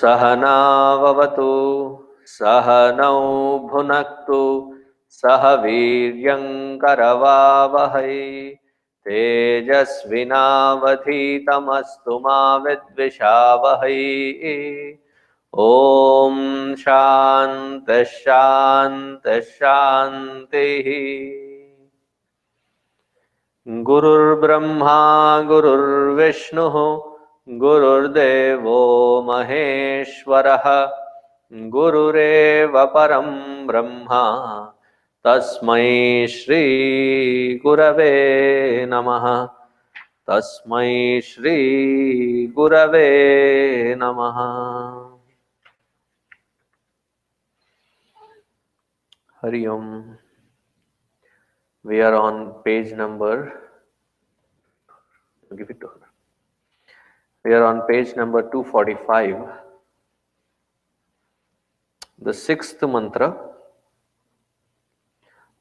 सहनाववतु सहनौ भुनक्तु सह वीर्यङ्करवावहै तेजस्विनावधीतमस्तु मा विद्विषावहै। ॐ शान्तिः शान्तिः शान्तिः। गुरुर्ब्रह्मा गुरुर्विष्णुः गुरुर्देवो महेश्वरः गुरुरेव परं ब्रह्मा तस्मै श्री गुरवे नमः। तस्मै श्री गुरवे नमः। हरि ओम। We are on page number, give it to her. We are on page number 245, the sixth mantra.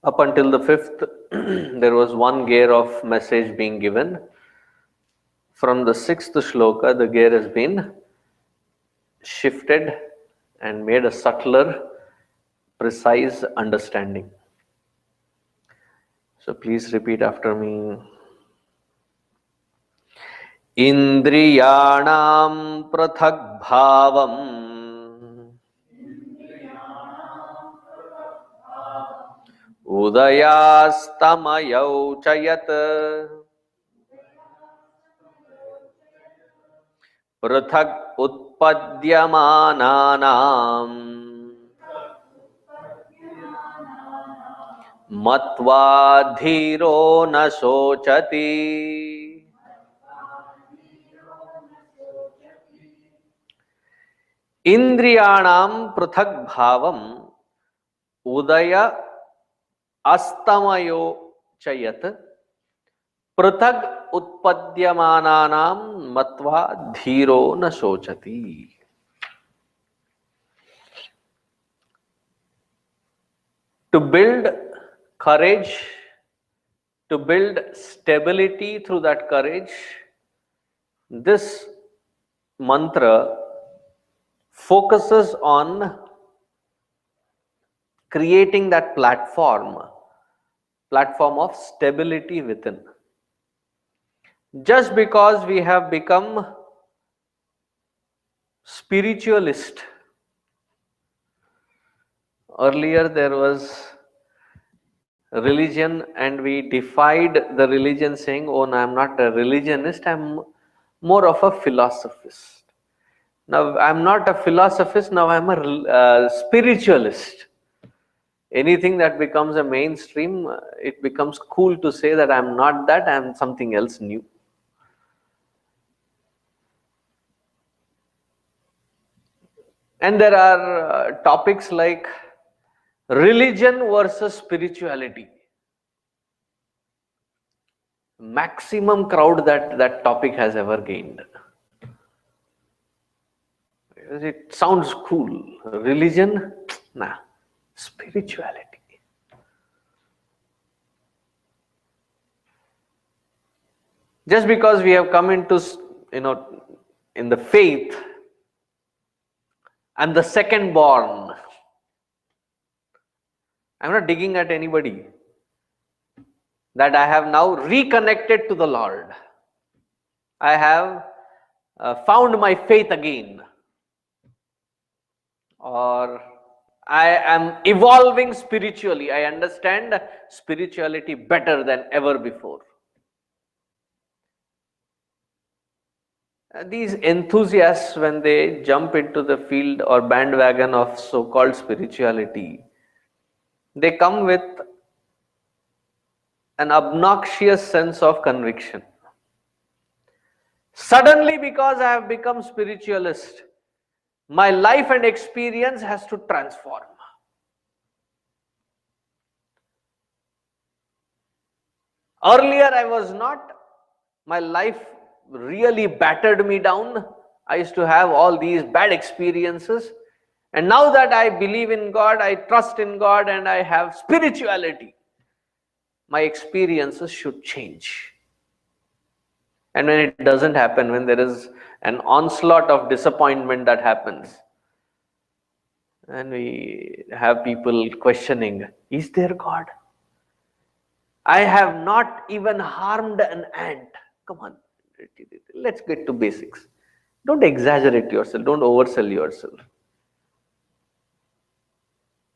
Up until the fifth, there was one gear of message being given. From the sixth shloka, the gear has been shifted and made a subtler, precise understanding. So please repeat after me. Indriyanam prathak bhavam udayastamayau chayat prathak utpadyamananam matva dhiro na sochati. Indriyanam prathak bhavam udaya astamayo chayat prathak utpadyamananam matva dhiro na sochati. To build courage, to build stability through that courage, this mantra focuses on creating that platform of stability within. Just because we have become spiritualist, earlier there was religion and we defied the religion saying, oh no, I'm not a religionist, I'm more of a philosophist. Now I'm not a philosophist, now I'm a spiritualist. Anything that becomes a mainstream, it becomes cool to say that I'm not that, I'm something else new. And there are topics like religion versus spirituality. Maximum crowd that topic has ever gained. It sounds cool. Religion? Nah. Spirituality. Just because we have come into, in the faith, I'm the second born. I'm not digging at anybody. That I have now reconnected to the Lord. I have found my faith again. Or I am evolving spiritually. I understand spirituality better than ever before. These enthusiasts, when they jump into the field or bandwagon of so-called spirituality, they come with an obnoxious sense of conviction. Suddenly, because I have become spiritualist, my life and experience has to transform. Earlier, I was not. My life really battered me down. I used to have all these bad experiences. And now that I believe in God, I trust in God, and I have spirituality, my experiences should change. And when it doesn't happen, when there is an onslaught of disappointment that happens, and we have people questioning, is there God? I have not even harmed an ant. Come on, let's get to basics. Don't exaggerate yourself, don't oversell yourself.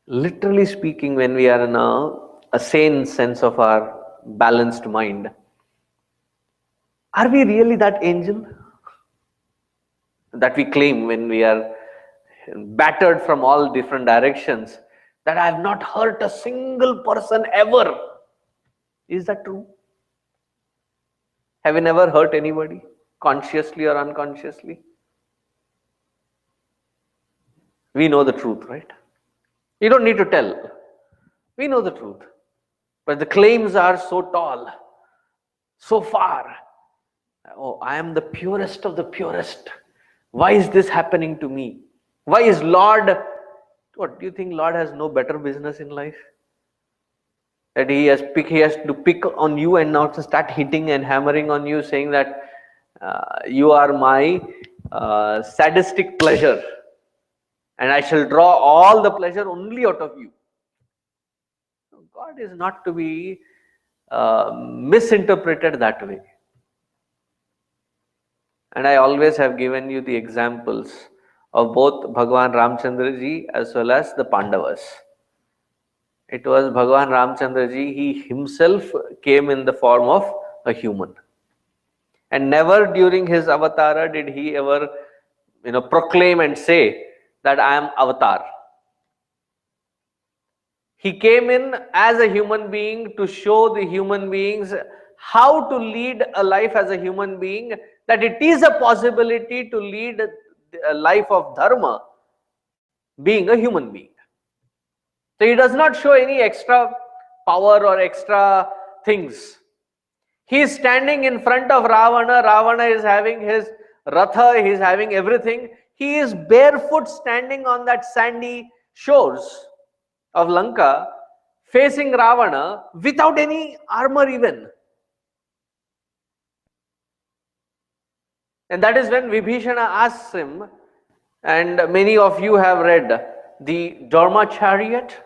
Literally speaking, when we are in a sane sense of our balanced mind, are we really that angel that we claim when we are battered from all different directions, that I have not hurt a single person ever? Is that true? Have you never hurt anybody, consciously or unconsciously? We know the truth, right? You don't need to tell. We know the truth. But the claims are so tall, so far. Oh, I am the purest of the purest. Why is this happening to me? Why is Lord... What, do you think Lord has no better business in life? That he has to pick on you and not to start hitting and hammering on you, saying that you are my sadistic pleasure, and I shall draw all the pleasure only out of you. God is not to be misinterpreted that way. And I always have given you the examples of both Bhagavan Ramchandra ji as well as the Pandavas. It was Bhagavan Ramchandra ji, he himself came in the form of a human. And never during his avatara did he ever proclaim and say that I am avatar. He came in as a human being to show the human beings how to lead a life as a human being, that it is a possibility to lead a life of dharma being a human being. So he does not show any extra power or extra things. He is standing in front of Ravana. Ravana is having his ratha, he is having everything. He is barefoot standing on that sandy shores of Lanka, facing Ravana without any armor even. And that is when Vibhishana asks him, and many of you have read the Dharma chariot.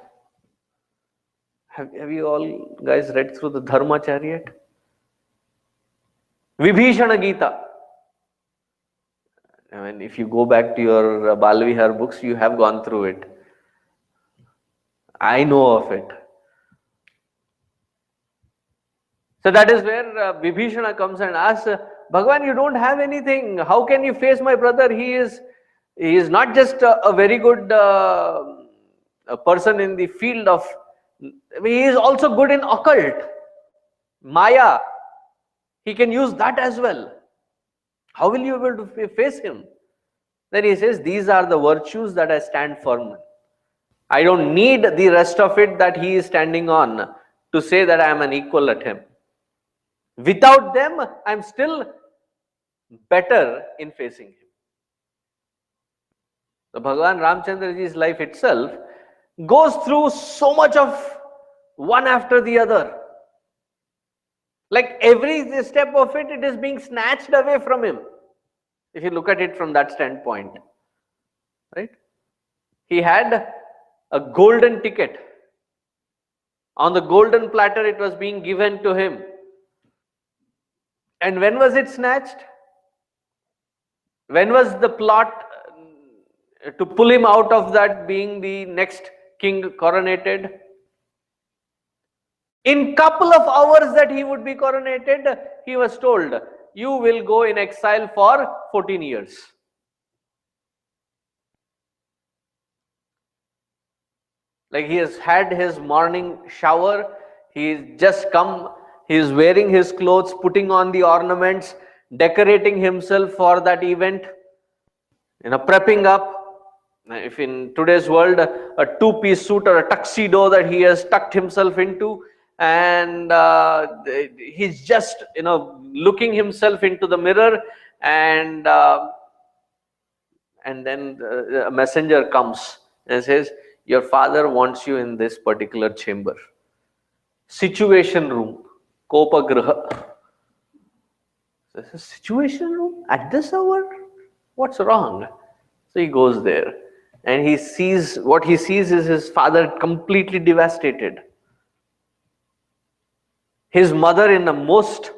Have you all guys read through the Dharma chariot? Vibhishana Gita. I mean, if you go back to your Balvihar books, you have gone through it. I know of it. So that is where Vibhishana comes and asks, Bhagavan, you don't have anything. How can you face my brother? He is not just a very good a person in the field of... he is also good in occult, Maya. He can use that as well. How will you be able to face him? Then he says, these are the virtues that I stand firm in. I don't need the rest of it that he is standing on to say that I am an equal at him. Without them, I am still better in facing him. So Bhagavan Ramchandra ji's life itself goes through so much of one after the other. Like every step of it, it is being snatched away from him. If you look at it from that standpoint, right? He had a golden ticket. On the golden platter, it was being given to him. And when was it snatched? When was the plot to pull him out of that being the next king coronated? In couple of hours that he would be coronated, he was told, you will go in exile for 14 years. Like he has had his morning shower, he's just come He is wearing his clothes, putting on the ornaments, decorating himself for that event, prepping up. If in today's world, a two-piece suit or a tuxedo that he has tucked himself into, and he's just looking himself into the mirror, and then a messenger comes and says, your father wants you in this particular chamber, situation room, kopa griha. This is situation room at this hour? What's wrong? So he goes there, and what he sees is his father completely devastated. His mother in the most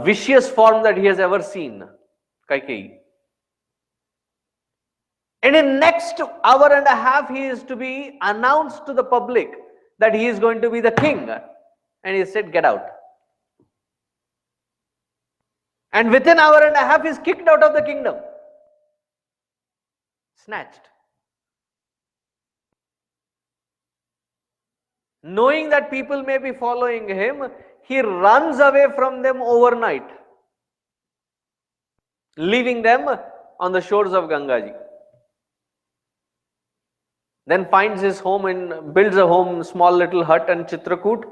vicious form that he has ever seen, CHYKs. And in next hour and a half, he is to be announced to the public that he is going to be the king. And he said, get out. And within hour and a half, he is kicked out of the kingdom. Snatched. Knowing that people may be following him, he runs away from them overnight, leaving them on the shores of Gangaji. Then finds his home and builds a home, small little hut in Chitrakoot.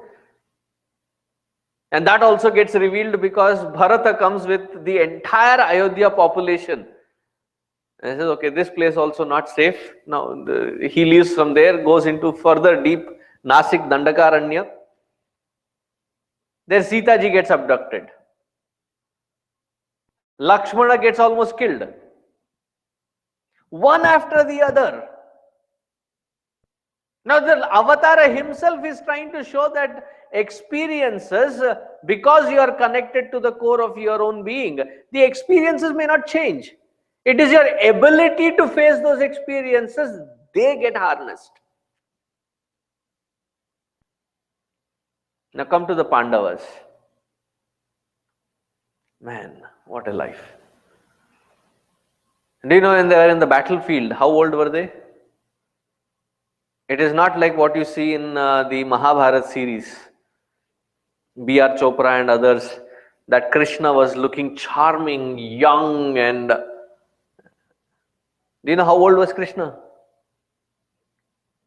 And that also gets revealed because Bharata comes with the entire Ayodhya population. And he says, okay, this place also not safe. Now he leaves from there, goes into further deep Nasik Dandakaranya. There Sita ji gets abducted. Lakshmana gets almost killed. One after the other. Now the Avatara himself is trying to show that experiences, because you are connected to the core of your own being, the experiences may not change. It is your ability to face those experiences, they get harnessed. Now come to the Pandavas. Man, what a life. Do you know when they were in the battlefield, how old were they? It is not like what you see in the Mahabharata series, B.R. Chopra and others, that Krishna was looking charming, young, and do you know how old was Krishna?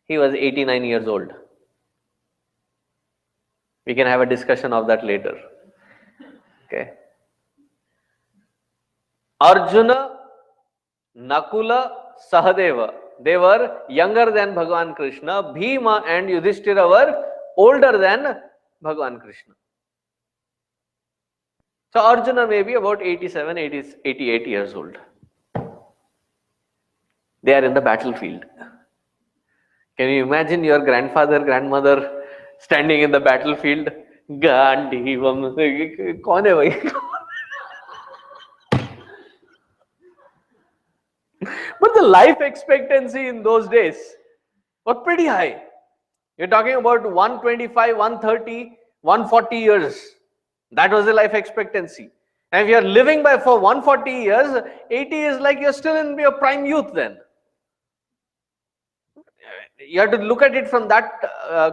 He was 89 years old. We can have a discussion of that later. Okay. Arjuna, Nakula, Sahadeva, they were younger than Bhagavan Krishna. Bhima and Yudhishthira were older than Bhagavan Krishna. So Arjuna may be about 87, 88 years old. They are in the battlefield. Can you imagine your grandfather, grandmother standing in the battlefield? Gandivam. Kaun hai bhai? But the life expectancy in those days was pretty high. You're talking about 125, 130, 140 years. That was the life expectancy. And if you're living for 140 years, 80 is like you're still in your prime youth then. You have to look at it from that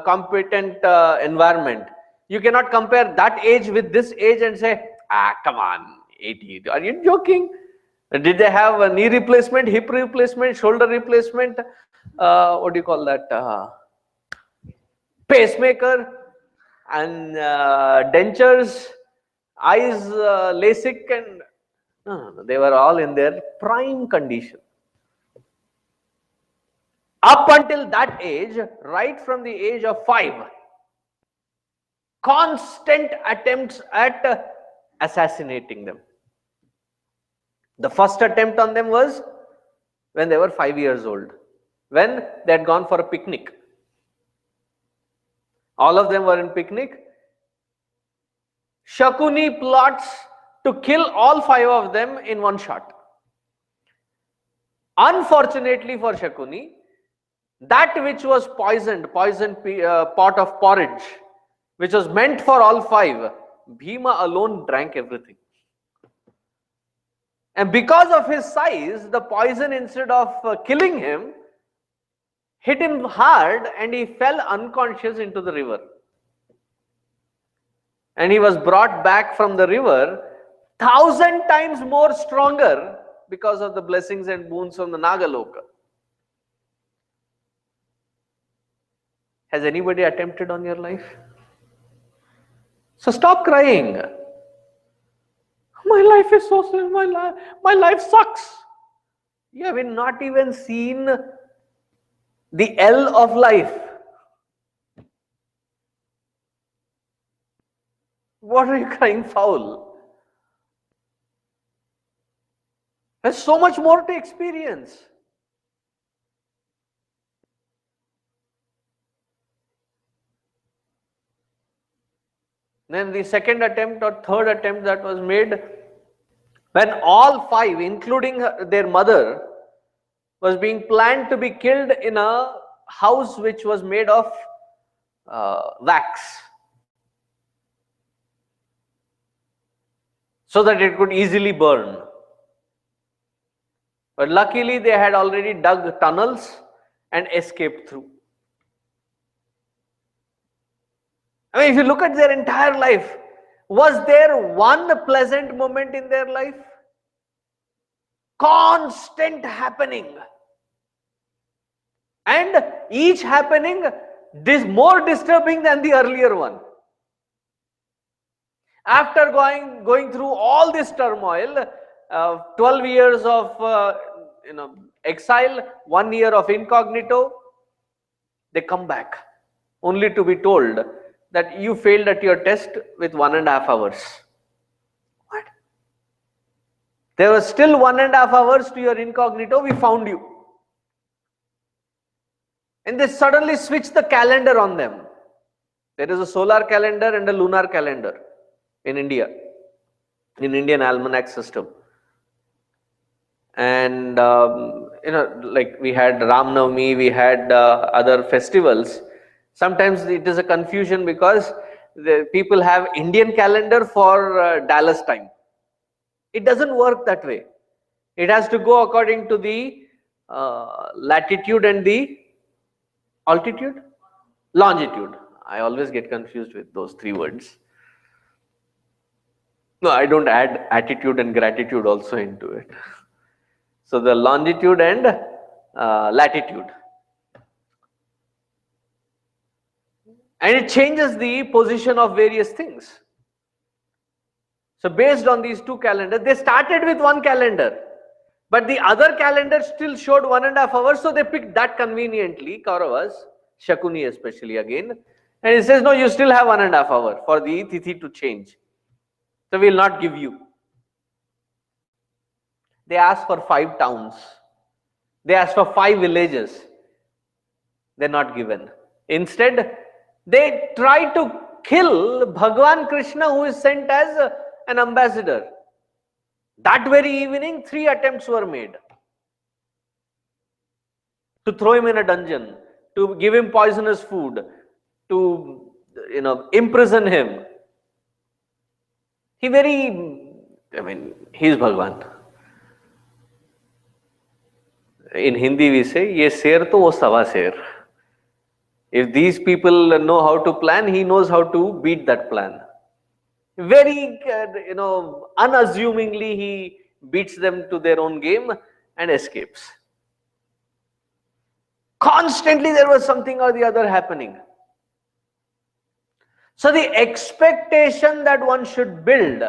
competent environment. You cannot compare that age with this age and say, come on, 80. Are you joking? Did they have a knee replacement, hip replacement, shoulder replacement? What do you call that? Pacemaker and dentures, eyes, LASIK, and no, they were all in their prime condition. Up until that age, right from the age of 5, constant attempts at assassinating them. The first attempt on them was when they were 5 years old, when they had gone for a picnic. All of them were in picnic. Shakuni plots to kill all 5 of them in one shot. Unfortunately for Shakuni, that which was poisoned pot of porridge, which was meant for all 5, Bhima alone drank everything. And because of his size, the poison, instead of killing him, hit him hard and he fell unconscious into the river. and he was brought back from the river 1,000 times more stronger because of the blessings and boons from the Nagaloka. Has anybody attempted on your life? So stop crying. My life is so sad. My life sucks. You have not even seen the L of life. What are you crying foul? There's so much more to experience. Then the second attempt or third attempt that was made, when all five, including their mother, was being planned to be killed in a house which was made of wax, so that it could easily burn. But luckily they had already dug tunnels and escaped through. I mean, if you look at their entire life, was there one pleasant moment in their life? Constant happening. And each happening is more disturbing than the earlier one. After going through all this turmoil, 12 years of exile, 1 year of incognito, they come back only to be told that you failed at your test with 1.5 hours. What? There was still 1.5 hours to your incognito, we found you. And they suddenly switched the calendar on them. There is a solar calendar and a lunar calendar in India, in Indian almanac system. And like we had Ram Navami, we had other festivals. Sometimes it is a confusion because the people have Indian calendar for Dallas time. It doesn't work that way. It has to go according to the latitude and the altitude, longitude. I always get confused with those three words. No, I don't add attitude and gratitude also into it. So the longitude and latitude. And it changes the position of various things. So based on these two calendars, they started with one calendar, but the other calendar still showed 1.5 hours, so they picked that conveniently, Kauravas, Shakuni especially again, and it says, no, you still have 1.5 hours for the Tithi to change. So we will not give you. They asked for 5 towns. They asked for 5 villages. They're not given. Instead, they try to kill Bhagwan Krishna, who is sent as an ambassador. That very evening, 3 attempts were made to throw him in a dungeon, to give him poisonous food, to imprison him. He's Bhagwan. In Hindi we say, ye sher to wo sawa sher. If these people know how to plan, he knows how to beat that plan. Very, unassumingly he beats them to their own game and escapes. Constantly there was something or the other happening. So the expectation that one should build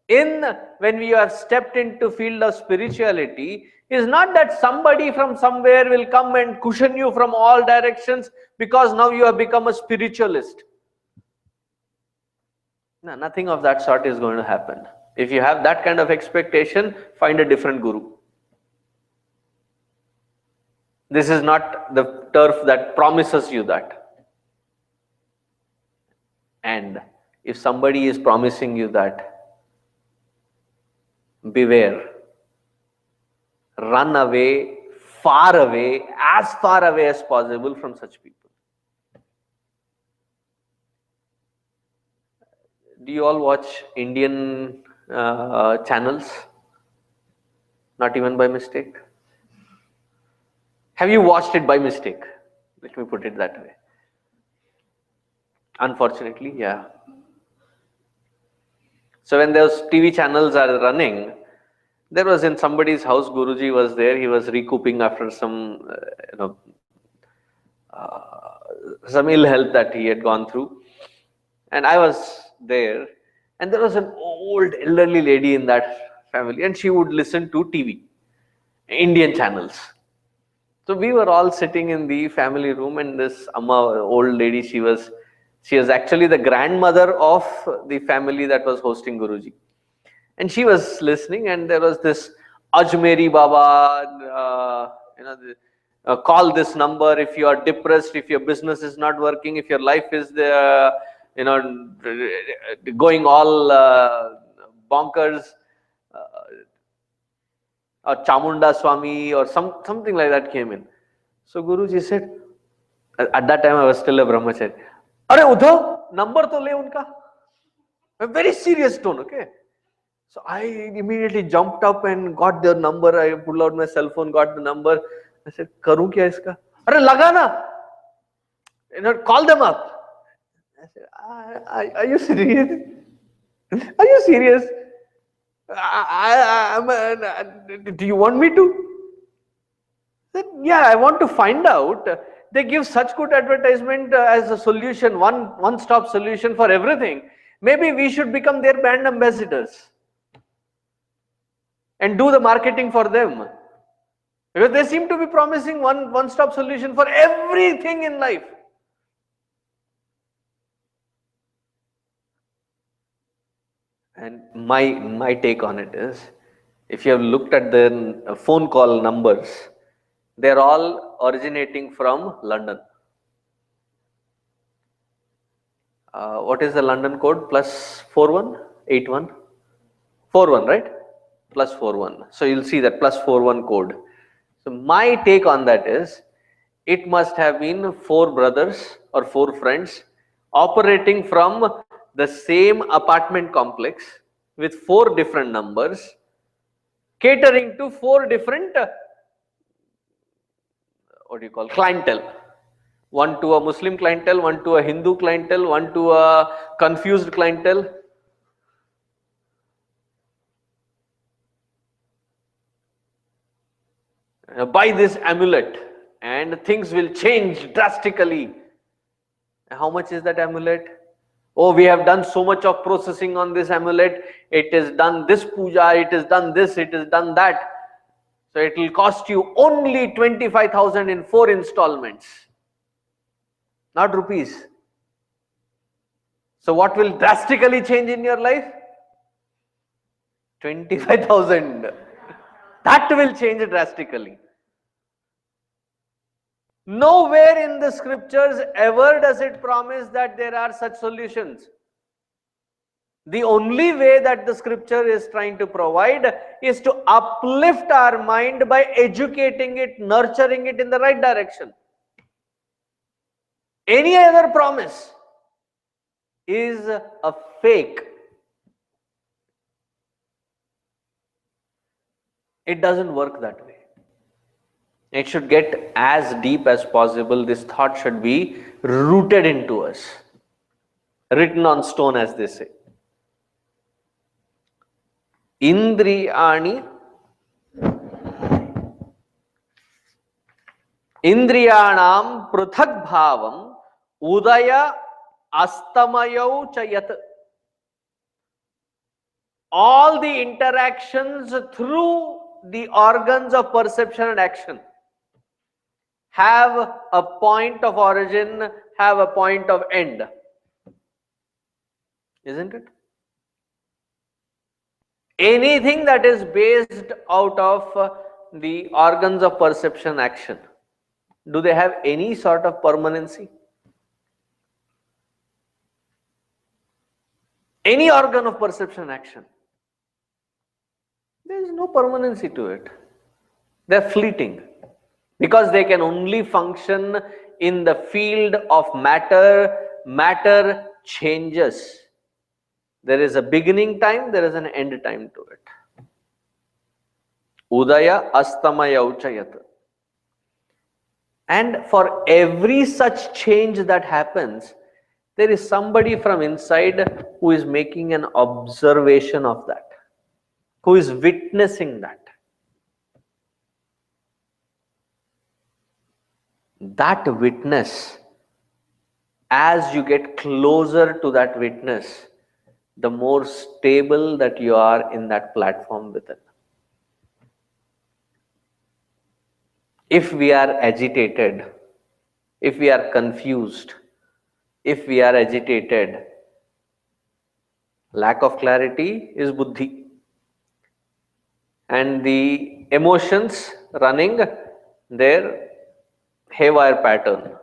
when we have stepped into field of spirituality is not that somebody from somewhere will come and cushion you from all directions because now you have become a spiritualist. No, nothing of that sort is going to happen. If you have that kind of expectation, find a different guru. This is not the turf that promises you that. And if somebody is promising you that, beware. Run away, as far away as possible from such people. Do you all watch Indian channels? Not even by mistake? Have you watched it by mistake? Let me put it that way. Unfortunately, yeah. So when those TV channels are running, there was in somebody's house, Guruji was there. He was recouping after some, some ill health that he had gone through. And I was there. And there was an old elderly lady in that family. And she would listen to TV, Indian channels. So we were all sitting in the family room, and this Amma, old lady, she was actually the grandmother of the family that was hosting Guruji. And she was listening, and there was this Ajmeri Baba, call this number if you are depressed, if your business is not working, if your life is going all bonkers, or Chamunda Swami or something like that came in. So Guruji said, at that time I was still a brahmachari, "Are Uddhav, number to le unka." A very serious tone, okay. So I immediately jumped up and got their number. I pulled out my cell phone, got the number. I said, "Karu kya iska?" "Are laga na, call them up." I said, "Are you serious? Are you serious? Do you want me to?" I said, "Yeah, I want to find out." They give such good advertisement as a solution, one-stop solution for everything. Maybe we should become their brand ambassadors and do the marketing for them, because they seem to be promising one-stop solution for everything in life. And my take on it is, if you have looked at the phone call numbers, they're all originating from London. What is the London code? +4181 41, right? +41. So you'll see that +41 code. So my take on that is, it must have been 4 brothers or 4 friends operating from the same apartment complex with 4 different numbers, catering to 4 different clientele. One to a Muslim clientele, one to a Hindu clientele, one to a confused clientele. Buy this amulet and things will change drastically. How much is that amulet? Oh, we have done so much of processing on this amulet. It is done this puja, it is done this, it is done that. So it will cost you only 25,000 in 4 installments, not rupees. So what will drastically change in your life? 25,000. That will change drastically. Nowhere in the scriptures ever does it promise that there are such solutions. The only way that the scripture is trying to provide is to uplift our mind by educating it, nurturing it in the right direction. Any other promise is a fake. It doesn't work that way. It should get as deep as possible. This thought should be rooted into us, written on stone, as they say. Indriyani Indriyanam pruthak bhavam udaya astamayau chayat. All the interactions through the organs of perception and action have a point of origin, have a point of end. Isn't it? Anything that is based out of the organs of perception action, do they have any sort of permanency? Any organ of perception action, there is no permanency to it. They are fleeting, because they can only function in the field of matter. Matter changes. There is a beginning time, there is an end time to it. Udaya astamaya uchayat. And for every such change that happens, There is somebody from inside who is making an observation of that, who is witnessing that. That witness, as you get closer to that witness, the more stable that you are in that platform within. If we are agitated, if we are confused, if we are agitated, lack of clarity is buddhi. And the emotions running their haywire pattern.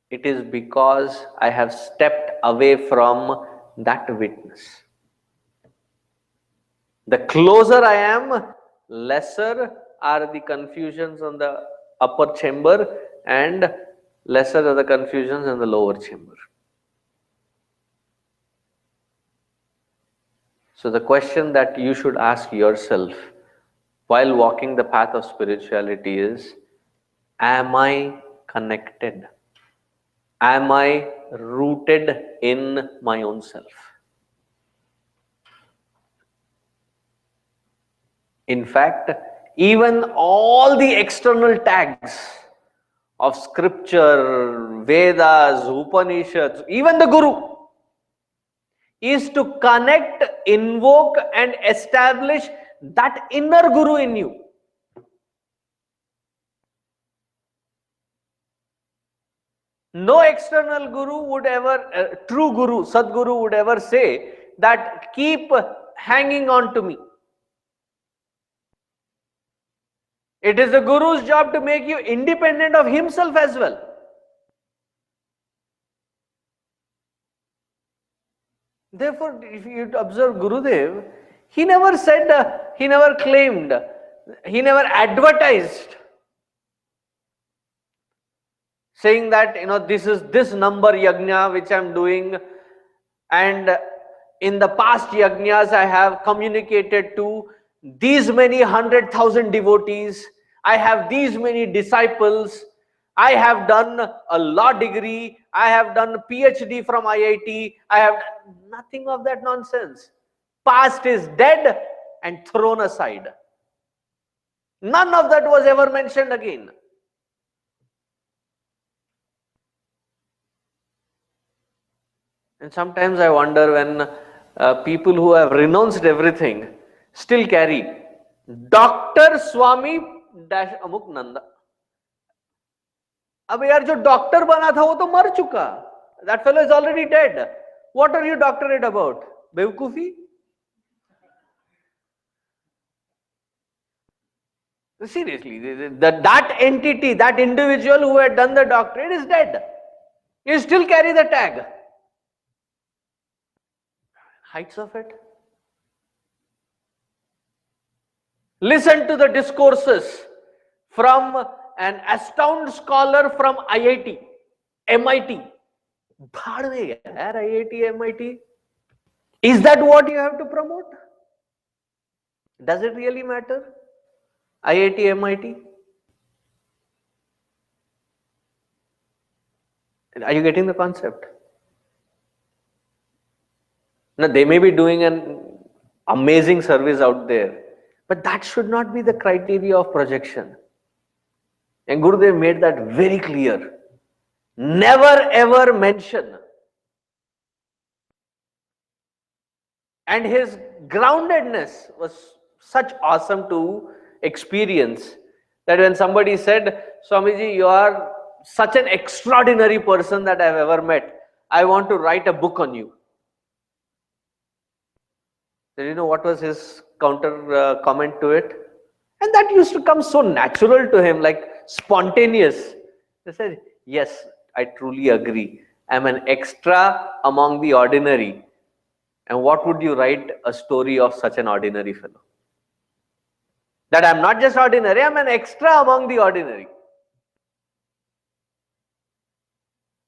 It is because I have stepped away from that witness. The closer I am, lesser are the confusions on the upper chamber and lesser are the confusions in the lower chamber. So the question that you should ask yourself while walking the path of spirituality is, am I connected? Am I rooted in my own self? In fact, even all the external tags of scripture, Vedas, Upanishads, even the Guru, is to connect, invoke, and establish that inner Guru in you. No external Guru would ever, true Guru, Sadguru would ever say that keep hanging on to me. It is the Guru's job to make you independent of himself as well. Therefore, if you observe Gurudev, he never said, he never claimed, he never advertised, saying that, this is this number yajna which I am doing, and in the past yajnas I have communicated to these many 100,000 devotees, I have these many disciples, I have done a law degree, I have done PhD from IIT, I have done nothing of that nonsense. Past is dead and thrown aside. None of that was ever mentioned again. And sometimes I wonder when people who have renounced everything still carry Dr. Swami dash Amuk Nanda. अब यार जो doctor बना था वो तो मर चुका. That fellow is already dead. What are you doctorate about? बेवकूफी? Seriously, that entity, that individual who had done the doctorate is dead. You still carry the tag. Heights of it. Listen to the discourses from an astounded scholar from IIT, MIT. भाड़ में गया यार IIT, MIT. Is that what you have to promote? Does it really matter? IIT, MIT? Are you getting the concept? Now, they may be doing an amazing service out there, but that should not be the criteria of projection. And Gurudev made that very clear. Never ever mention. And his groundedness was such awesome to experience that when somebody said, Swamiji, you are such an extraordinary person that I have ever met. I want to write a book on you. Did you know what was his counter comment to it? And that used to come so natural to him, like spontaneous. He said, yes, I truly agree. I'm an extra among the ordinary. And what would you write a story of such an ordinary fellow? That I'm not just ordinary, I'm an extra among the ordinary.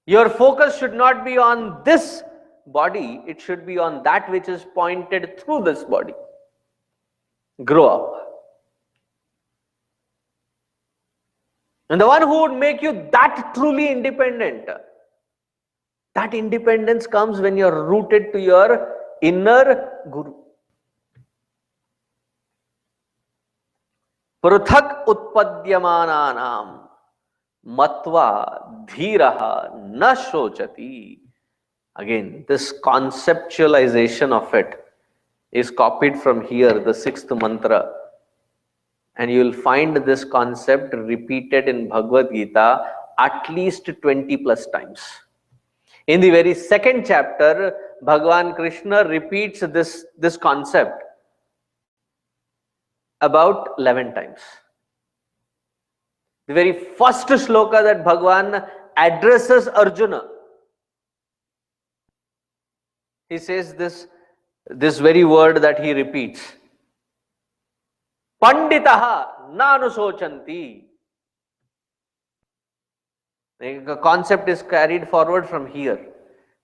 Your focus should not be on this body, it should be on that which is pointed through this body. Grow up. And the one who would make you that truly independent That independence comes when you're rooted to your inner guru. पृथक उत्पद्यमानानाम matva dhiraha na shochati. Again, this conceptualization of it is copied from here, the sixth mantra. And you will find this concept repeated in Bhagavad Gita at least 20 plus times. In the very second chapter, Bhagavan Krishna repeats this concept about 11 times. The very first shloka that Bhagavan addresses Arjuna, he says this very word that he repeats. Panditaha na anusochanti. The concept is carried forward from here.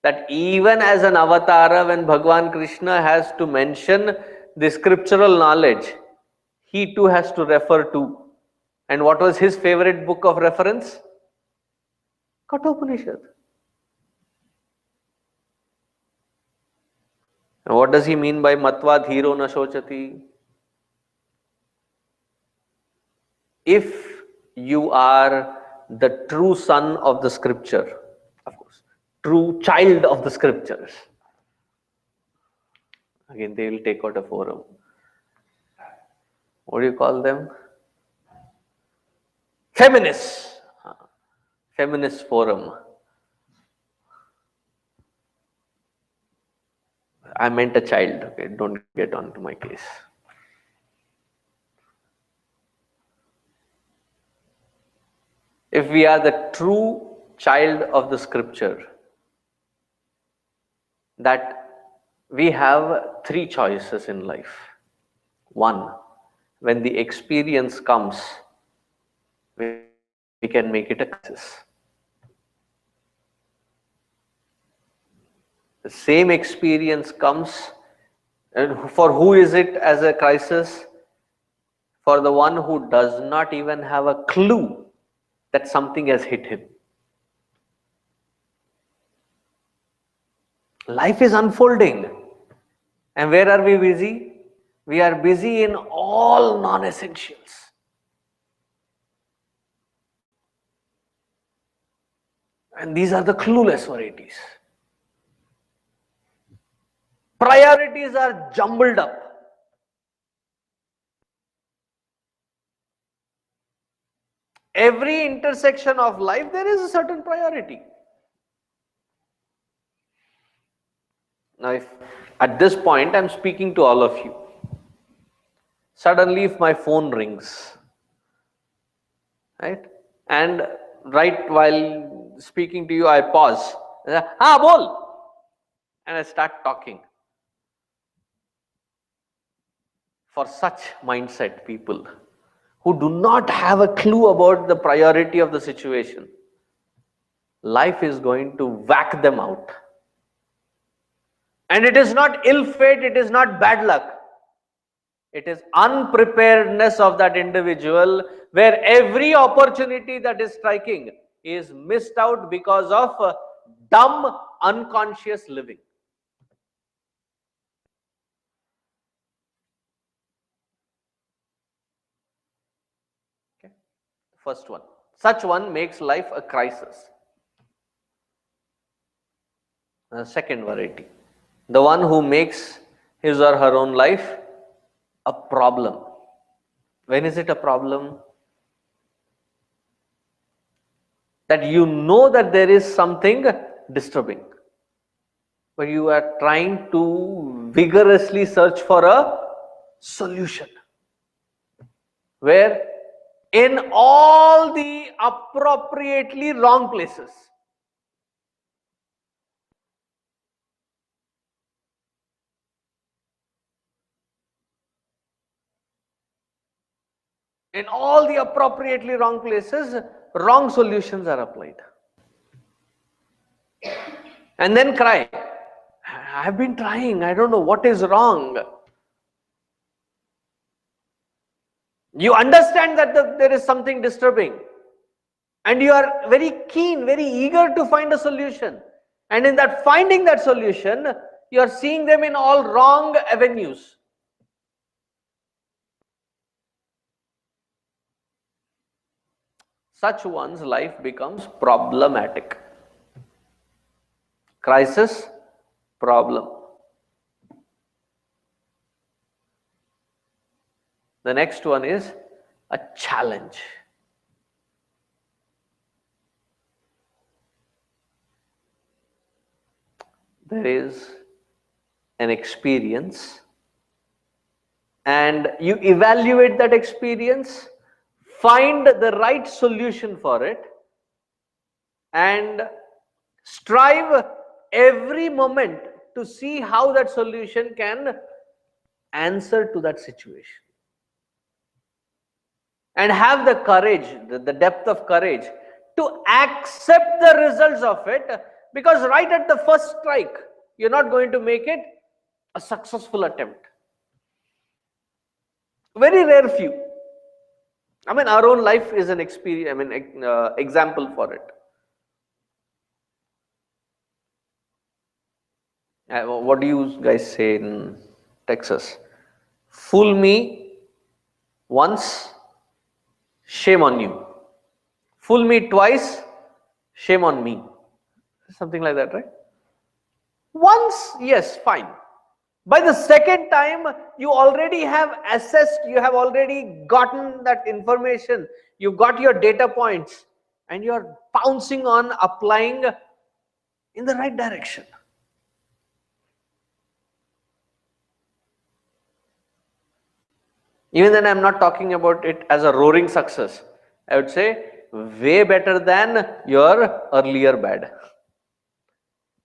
That even as an avatara, when Bhagavan Krishna has to mention the scriptural knowledge, he too has to refer to. And what was his favorite book of reference? Kathopanishad. And what does he mean by matva dhiro na shochati? If you are the true son of the scripture, of course, true child of the scriptures, again they will take out a forum. What do you call them? Feminists. Feminist forum. I meant a child. Okay, don't get on to my case. If we are the true child of the scripture, that we have three choices in life. One, when the experience comes, we can make it a crisis. The same experience comes, and for who is it as a crisis? For the one who does not even have a clue that something has hit him. Life is unfolding. And where are we busy? We are busy in all non-essentials. And these are the clueless varieties. Priorities are jumbled up. Every intersection of life, there is a certain priority. Now, if at this point I'm speaking to all of you, suddenly if my phone rings, right, and right while speaking to you, I pause, bol, and I start talking. For such mindset people who do not have a clue about the priority of the situation, life is going to whack them out. And it is not ill fate, it is not bad luck. It is unpreparedness of that individual, where every opportunity that is striking is missed out because of dumb, unconscious living. Okay. First one. Such one makes life a crisis. The second variety. The one who makes his or her own life a problem. When is it a problem? That you know that there is something disturbing, but you are trying to vigorously search for a solution. Where in all the appropriately wrong places. In all the appropriately wrong places, wrong solutions are applied. And then cry. I've been trying, I don't know what is wrong. You understand that there is something disturbing. And you are very keen, very eager to find a solution. And in that finding that solution, you are seeing them in all wrong avenues. Such one's life becomes problematic. Crisis, problem. The next one is a challenge. There is an experience, and you evaluate that experience, find the right solution for it, and strive every moment to see how that solution can answer to that situation. And have the courage, the depth of courage to accept the results of it, because right at the first strike, you're not going to make it a successful attempt. Very rare few. I mean, our own life is an experience, example for it. What do you guys say in Texas? Fool me once, shame on you. Fool me twice, shame on me. Something like that, right? Once, yes, fine. By the second time, you already have assessed, you have already gotten that information, you got your data points, and you are pouncing on applying in the right direction. Even then, I'm not talking about it as a roaring success. I would say way better than your earlier bad.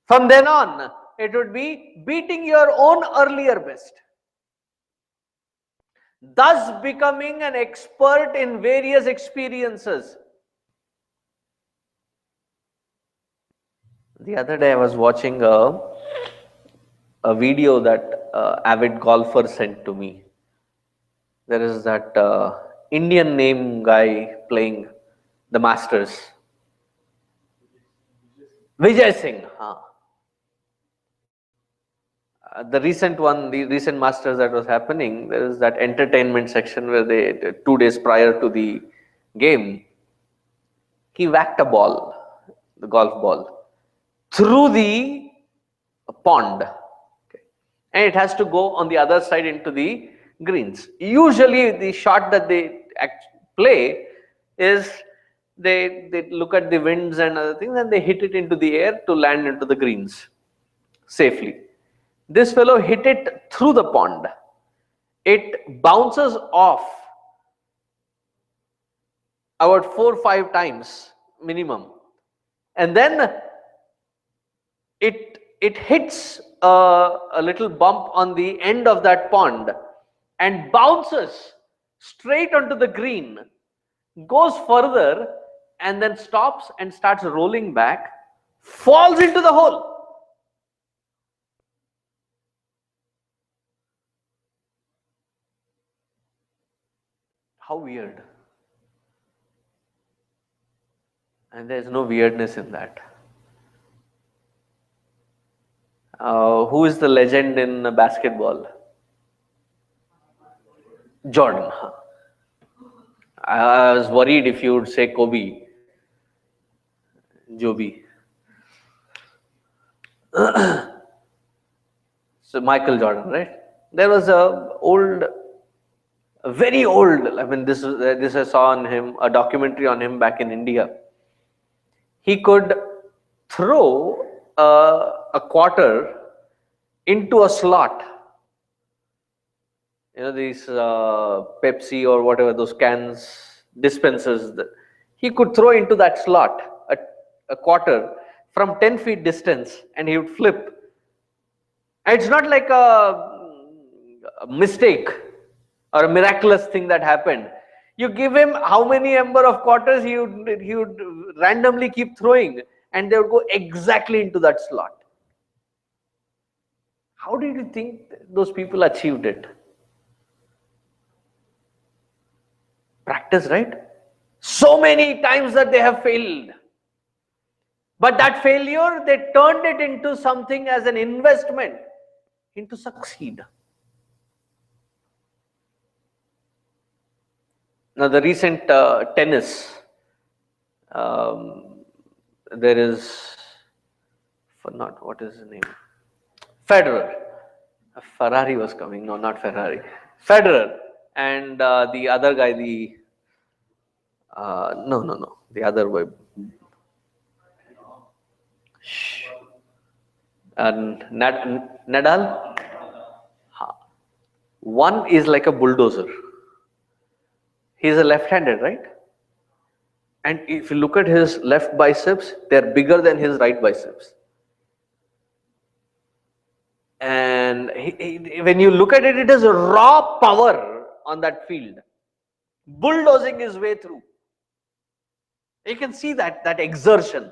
From then on, it would be beating your own earlier best, thus becoming an expert in various experiences. The other day I was watching a video that avid golfer sent to me. There is that Indian name guy playing the Masters. Vijay Singh. The recent Masters that was happening, there is that entertainment section where they, 2 days prior to the game, he whacked a ball, the golf ball, through the pond. Okay. And it has to go on the other side into the greens. Usually the shot that they play is they look at the winds and other things and they hit it into the air to land into the greens safely. This fellow hit it through the pond. It bounces off about 4 or 5 times minimum, and then it hits a little bump on the end of that pond and bounces straight onto the green, goes further, and then stops and starts rolling back, falls into the hole. How weird. And there's no weirdness in that. Who is the legend in basketball? Jordan. I was worried if you would say Kobe. Joby. So Michael Jordan, right? There was a very old, I mean, this I saw on him, a documentary on him back in India. He could throw a quarter into a slot. You know, these Pepsi or whatever, those cans, dispensers, he could throw into that slot a quarter from 10 feet distance and he would flip. And it's not like a mistake or a miraculous thing that happened. You give him how many number of quarters, he would randomly keep throwing and they would go exactly into that slot. How did you think those people achieved it? Practice, right? So many times that they have failed. But that failure, they turned it into something as an investment into succeed. Now, the recent tennis, um, there is, for not, what is his name? Federer. Ferrari was coming. No, not Ferrari. Federer. And the other guy, no, the other way. Shh. Nadal. Ha. One is like a bulldozer. He is a left-handed, right? And if you look at his left biceps, they're bigger than his right biceps. And when you look at it, it is raw power on that field, bulldozing his way through. You can see that exertion.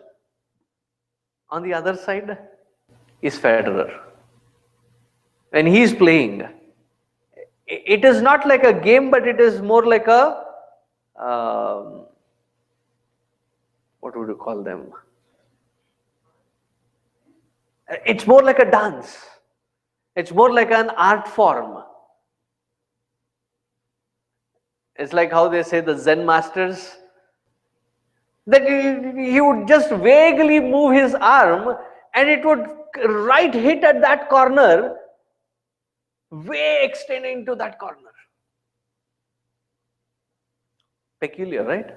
On the other side is Federer. When he is playing, it is not like a game, but it is more like a what would you call them? It's more like a dance. It's more like an art form. It's like how they say the Zen masters, that he would just vaguely move his arm and it would right hit at that corner, way extending to that corner. Peculiar, right?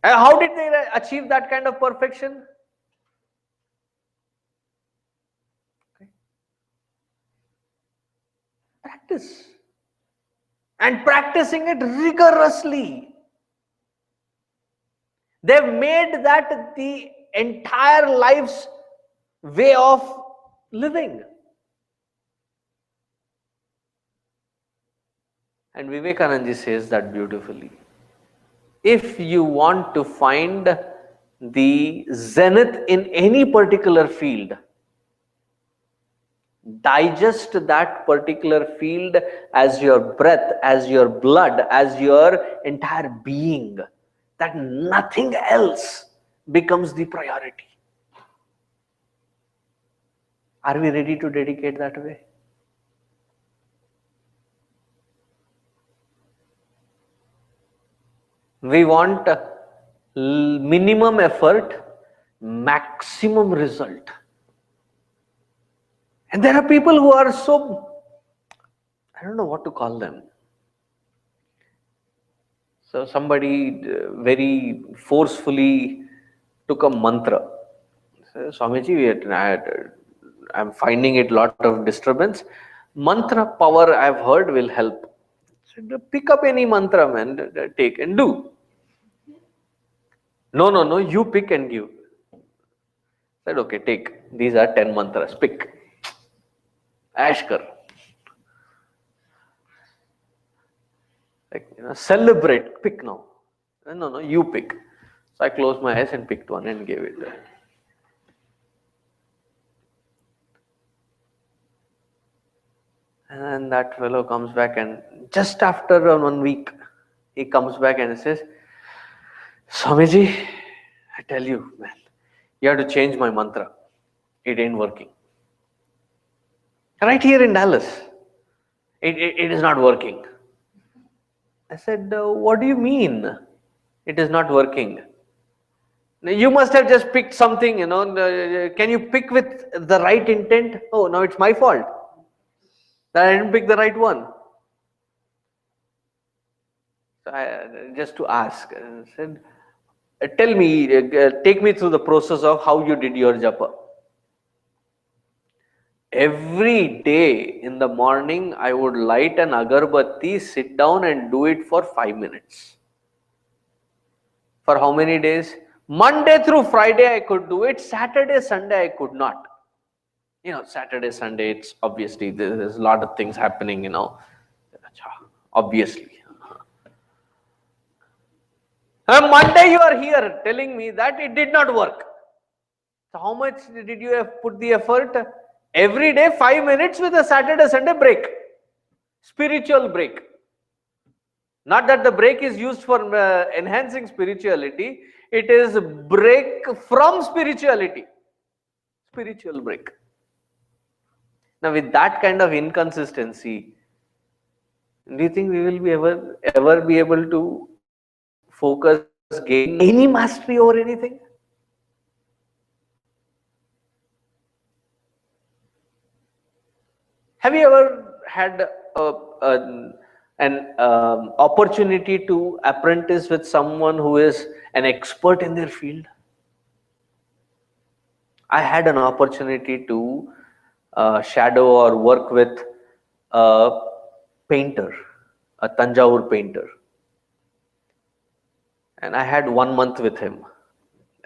And how did they achieve that kind of perfection? Practice. And practicing it rigorously. They've made that the entire life's way of living. And Vivekananda says that beautifully. If you want to find the zenith in any particular field, digest that particular field as your breath, as your blood, as your entire being, that nothing else becomes the priority. Are we ready to dedicate that way? We want minimum effort, maximum result. And there are people who are so, I don't know what to call them. So somebody very forcefully took a mantra. Swamiji, I'm finding it lot of disturbance. Mantra power I've heard will help. So pick up any mantra, man, take and do. No, you pick and give. Said, okay, take. These are 10 mantras. Pick. Ashkar. Like, celebrate. Pick now. No, you pick. So I closed my eyes and picked one and gave it. And that fellow comes back, and just after 1 week, he comes back and says, Swamiji, I tell you, man, you have to change my mantra. It ain't working. Right here in Dallas, it is not working. I said, what do you mean it is not working? You must have just picked something, can you pick with the right intent? Oh, now it's my fault that I didn't pick the right one. So just to ask, I said, tell me, take me through the process of how you did your japa. Every day in the morning, I would light an agarbatti, sit down and do it for 5 minutes. For how many days? Monday through Friday I could do it. Saturday, Sunday I could not. Saturday, Sunday, it's obviously, there's a lot of things happening, obviously. And Monday you are here telling me that it did not work. So how much did you have put the effort? Every day 5 minutes with a Saturday, Sunday break. Spiritual break. Not that the break is used for enhancing spirituality, it is break from spirituality. Spiritual break. Now, with that kind of inconsistency, do you think we will be ever be able to focus, gain any mastery over anything? Have you ever had an opportunity to apprentice with someone who is an expert in their field? I had an opportunity to shadow or work with a painter, a Tanjore painter, and I had 1 month with him.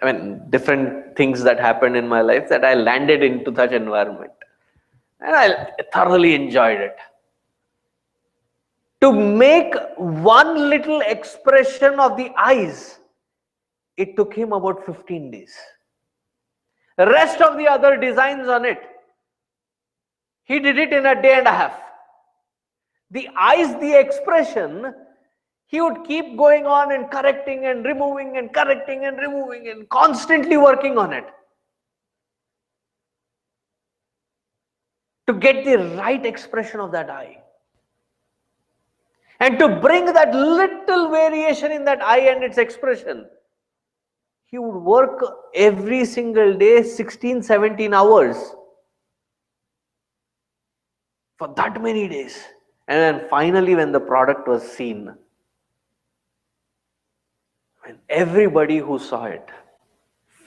I mean, different things that happened in my life that I landed into that environment, and I thoroughly enjoyed it. To make one little expression of the eyes, it took him about 15 days. The rest of the other designs on it, he did it in a day and a half. The eyes, the expression, he would keep going on and correcting and removing and correcting and removing and constantly working on it to get the right expression of that eye. And to bring that little variation in that eye and its expression, he would work every single day 16, 17 hours for that many days. And then finally, when the product was seen, when everybody who saw it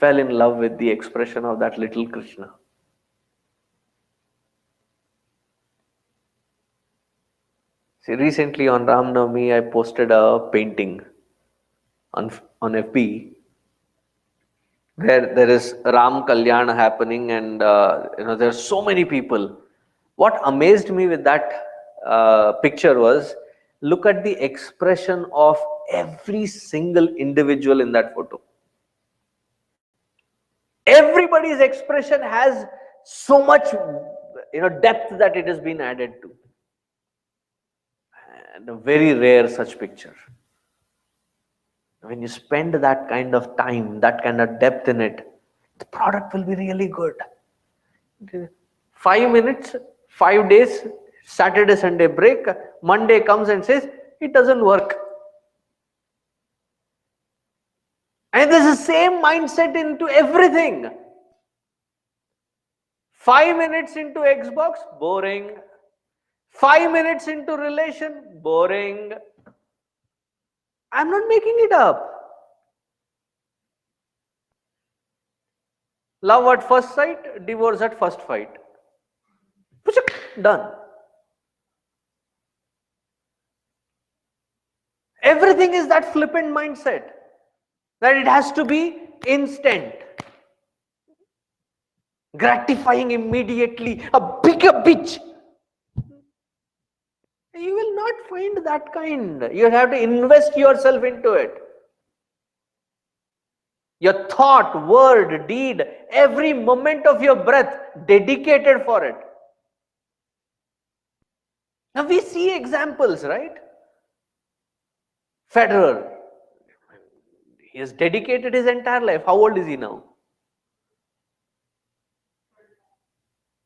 fell in love with the expression of that little Krishna. See, recently on Ram Navami, I posted a painting on FB where there is Ram Kalyan happening, and there are so many people. What amazed me with that picture was, look at the expression of every single individual in that photo. Everybody's expression has so much depth that it has been added to, and a very rare such picture. When you spend that kind of time, that kind of depth in it, the product will be really good. 5 minutes, 5 days, Saturday, Sunday break, Monday comes and says, it doesn't work. And there's the same mindset into everything. 5 minutes into Xbox, boring. 5 minutes into relation, boring. I'm not making it up. Love at first sight, divorce at first fight. Done. Everything is that flippant mindset that it has to be instant, gratifying immediately, a bigger bitch. You will not find that kind. You have to invest yourself into it. Your thought, word, deed, every moment of your breath dedicated for it. Now we see examples, right? Federer, he has dedicated his entire life. How old is he now?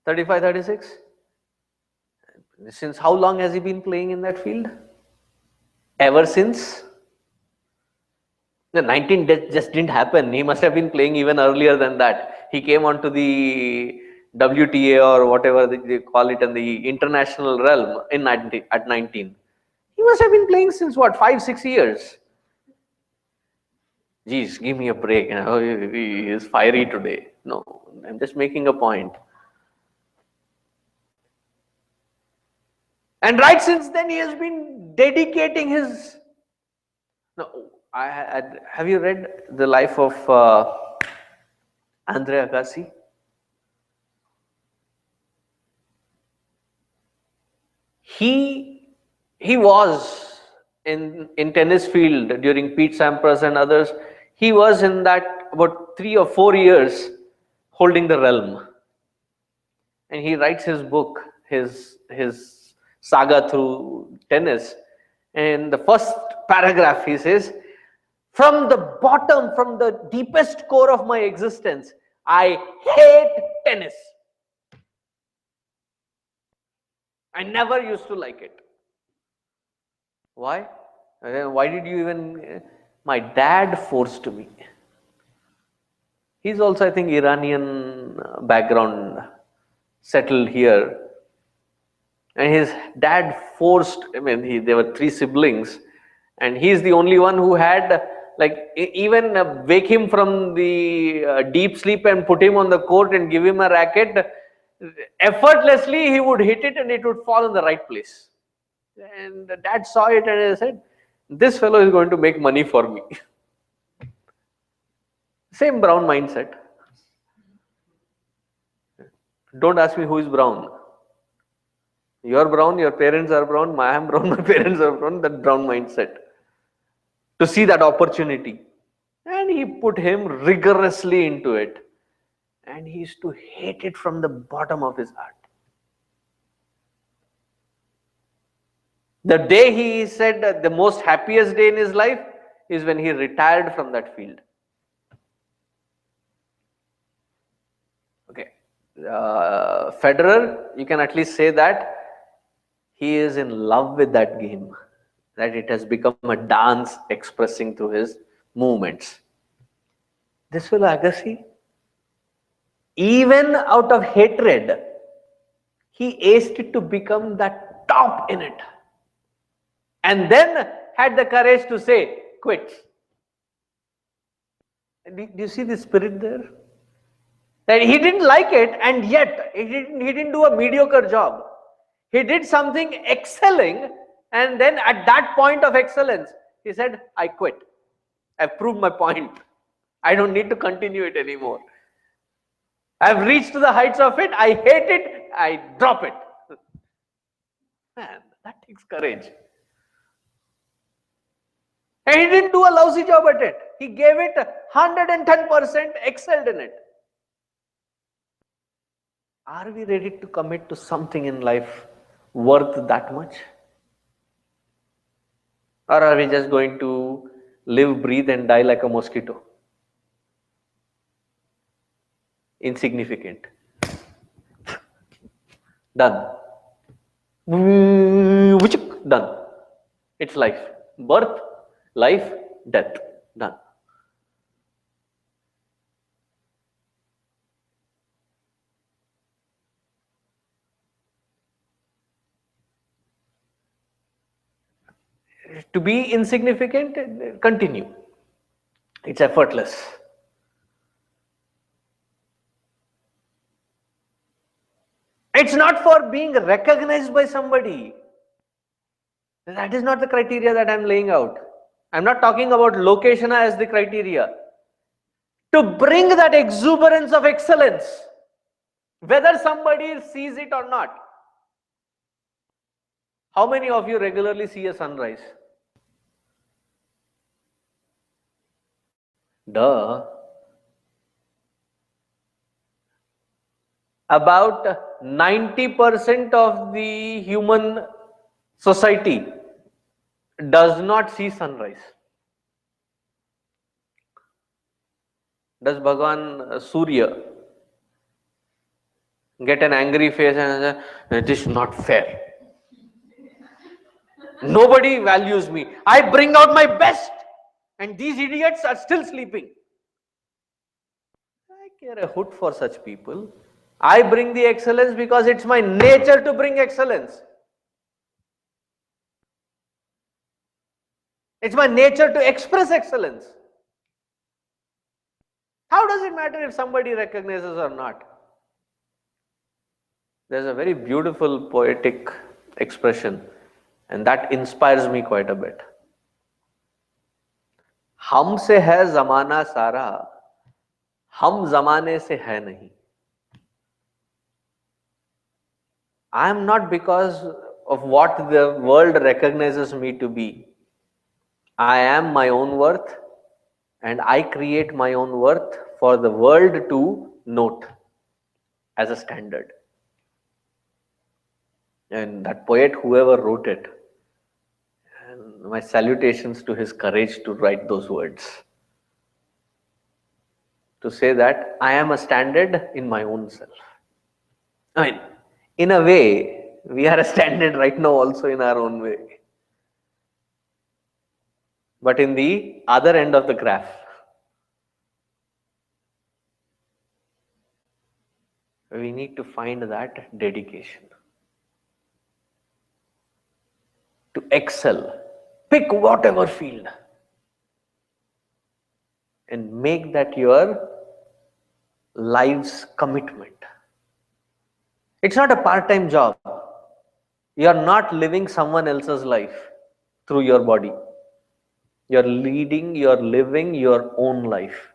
35, 36? Since how long has he been playing in that field? Ever since? The 19 just didn't happen. He must have been playing even earlier than that. He came onto the WTA or whatever they call it in the international realm at 19. He must have been playing since what, 5, 6 years? Geez, give me a break. He is fiery today. No, I'm just making a point. And right since then, he has been dedicating his. No, have you read the life of Andre Agassi? He was in tennis field during Pete Sampras and others. He was in that about 3 or 4 years holding the realm, and he writes his book, his saga through tennis, In the first paragraph, he says, from the bottom, from the deepest core of my existence, I hate tennis. I never used to like it. Why? Why did you even? My dad forced me. He's also, I think, Iranian background, settled here. And his dad forced, there were three siblings, and he's the only one who had, like, even wake him from the deep sleep and put him on the court and give him a racket. Effortlessly, he would hit it and it would fall in the right place. And the dad saw it and he said, this fellow is going to make money for me. Same brown mindset. Don't ask me who is brown. You're brown, your parents are brown, I am brown, my parents are brown, that brown mindset. To see that opportunity. And he put him rigorously into it. And he used to hate it from the bottom of his heart. The day he said that the most happiest day in his life is when he retired from that field. Okay. Federer, you can at least say that he is in love with that game, that it has become a dance expressing through his movements. This fellow Agassi, even out of hatred, he aced it to become that top in it. And then had the courage to say, quit. Do you see the spirit there? That he didn't like it, and yet he didn't do a mediocre job. He did something excelling, and then at that point of excellence, he said, I quit. I've proved my point. I don't need to continue it anymore. I've reached to the heights of it. I hate it. I drop it. Man, that takes courage. And he didn't do a lousy job at it. He gave it 110%, excelled in it. Are we ready to commit to something in life worth that much? Or are we just going to live, breathe, and die like a mosquito? Insignificant. Done. Done. It's life. Birth, life, death. Done. To be insignificant, continue. It's effortless. It's not for being recognized by somebody. That is not the criteria that I'm laying out. I'm not talking about location as the criteria. To bring that exuberance of excellence, whether somebody sees it or not. How many of you regularly see a sunrise? Duh. About 90% of the human society does not see sunrise. Does Bhagwan Surya get an angry face and say, it is not fair? Nobody values me. I bring out my best and these idiots are still sleeping. I care a hoot for such people. I bring the excellence because it's my nature to bring excellence. It's my nature to express excellence. How does it matter if somebody recognizes or not? There's a very beautiful poetic expression, and that inspires me quite a bit. हमसे है जमाना सारा, हम जमाने से है नहीं. I am not because of what the world recognizes me to be. I am my own worth, and I create my own worth for the world to note as a standard. And that poet, whoever wrote it, and my salutations to his courage to write those words. To say that I am a standard in my own self. I mean, in a way, we are a standard right now also in our own way. But in the other end of the graph, we need to find that dedication to excel. Pick whatever field and make that your life's commitment. It's not a part-time job. You are not living someone else's life through your body. You're living your own life.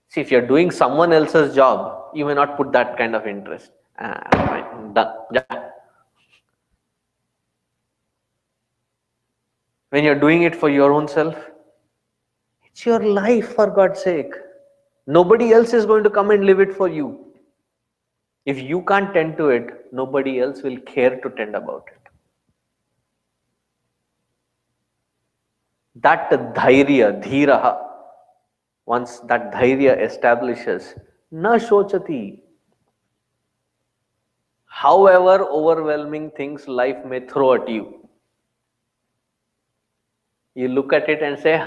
See, if you're doing someone else's job, you may not put that kind of interest. Fine, done. Yeah. When you're doing it for your own self, it's your life, for God's sake. Nobody else is going to come and live it for you. If you can't tend to it, nobody else will care to tend about it. That dhairya, dhiraha, once that dhairya establishes, na shochati. However overwhelming things life may throw at you, you look at it and say,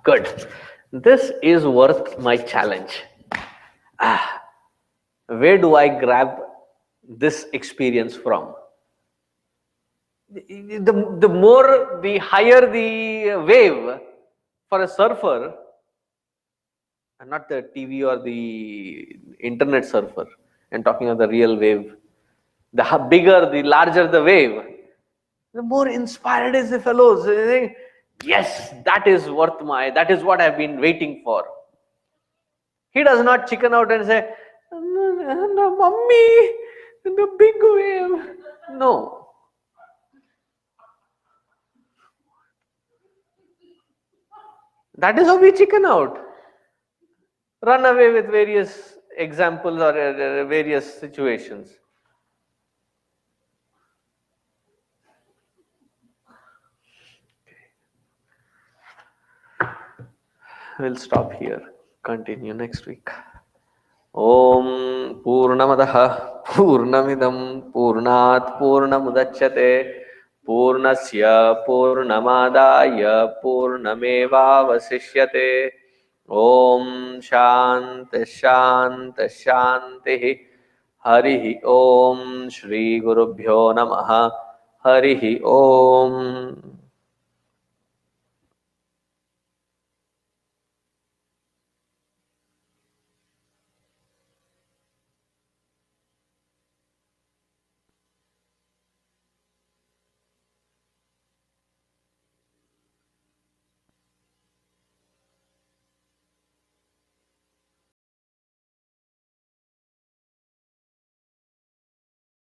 good, this is worth my challenge. Where do I grab this experience from? The higher the wave for a surfer, and not the TV or the internet surfer, I'm talking of the real wave. The bigger, the larger the wave, the more inspired is the fellows. They think, yes, that is what I've been waiting for. He does not chicken out and say, no, mommy, the big wave. No. That is how we chicken out. Run away with various examples or various situations. We'll stop here. Continue next week. Om Purnamadaha Purnamidam Purnat Purnamudachyate Purnasya Purnamadaya Purnameva Vasishyate. Om Shanti Shanti Shanti. Harihi Om Shri Gurubhyo Namaha. Harihi Om.